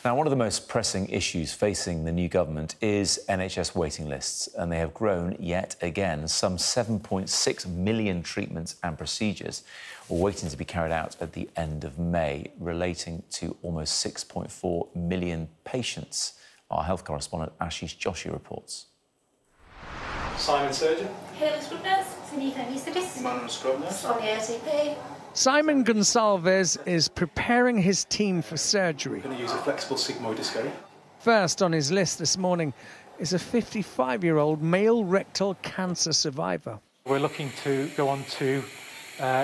Now, one of the most pressing issues facing the new government is NHS waiting lists, and they have grown yet again. Some 7.6 million treatments and procedures were waiting to be carried out at the end of May, relating to almost 6.4 million patients. Our health correspondent Ashish Joshi reports. Simon, surgeon. Simon Gonsalves is preparing his team for surgery. We're going to use a flexible sigmoidoscope. First on his list this morning is a 55-year-old male rectal cancer survivor. We're looking to go on to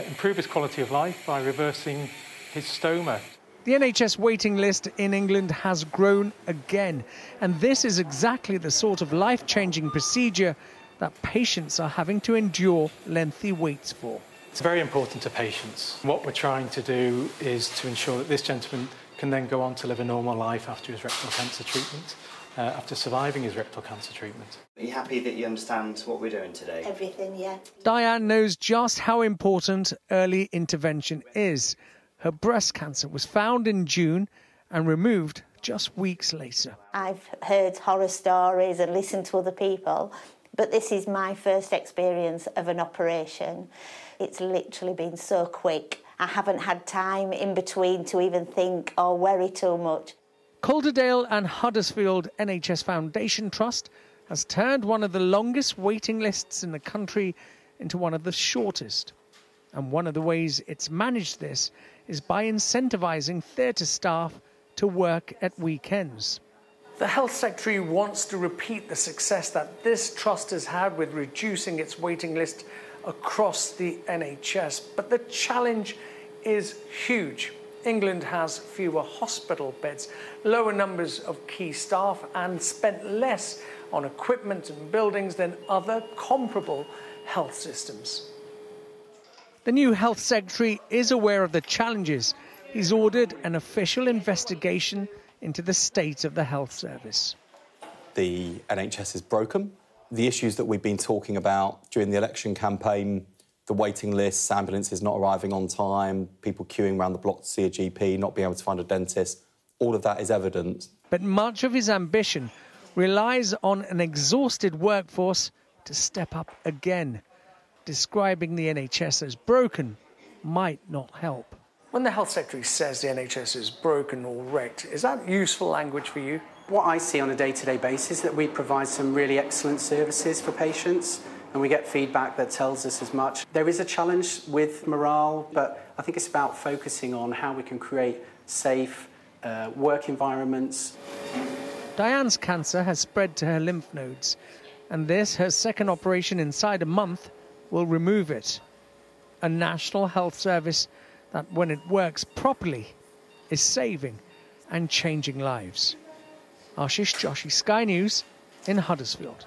improve his quality of life by reversing his stoma. The NHS waiting list in England has grown again, and this is exactly the sort of life-changing procedure that patients are having to endure lengthy waits for. It's very important to patients. What we're trying to do is to ensure that this gentleman can then go on to live a normal life after his rectal cancer treatment, after surviving his rectal cancer treatment. Are you happy that you understand what we're doing today? Everything, yeah. Diane knows just how important early intervention is. Her breast cancer was found in June and removed just weeks later. I've heard horror stories and listened to other people, but this is my first experience of an operation. It's literally been so quick. I haven't had time in between to even think or worry too much. Calderdale and Huddersfield NHS Foundation Trust has turned one of the longest waiting lists in the country into one of the shortest. And one of the ways it's managed this is by incentivising theatre staff to work at weekends. The Health Secretary wants to repeat the success that this trust has had with reducing its waiting list across the NHS. But the challenge is huge. England has fewer hospital beds, lower numbers of key staff, and spent less on equipment and buildings than other comparable health systems. The new Health Secretary is aware of the challenges. He's ordered an official investigation into the state of the health service. The NHS is broken. The issues that we've been talking about during the election campaign, the waiting lists, ambulances not arriving on time, people queuing around the block to see a GP, not being able to find a dentist, all of that is evident. But much of his ambition relies on an exhausted workforce to step up again. Describing the NHS as broken might not help. When the Health Secretary says the NHS is broken or wrecked, is that useful language for you? What I see on a day-to-day basis is that we provide some really excellent services for patients, and we get feedback that tells us as much. There is a challenge with morale, but I think it's about focusing on how we can create safe work environments. Diane's cancer has spread to her lymph nodes, and this, her second operation inside a month, will remove it. A national health service that, when it works properly, is saving and changing lives. Ashish Joshi, Sky News in Huddersfield.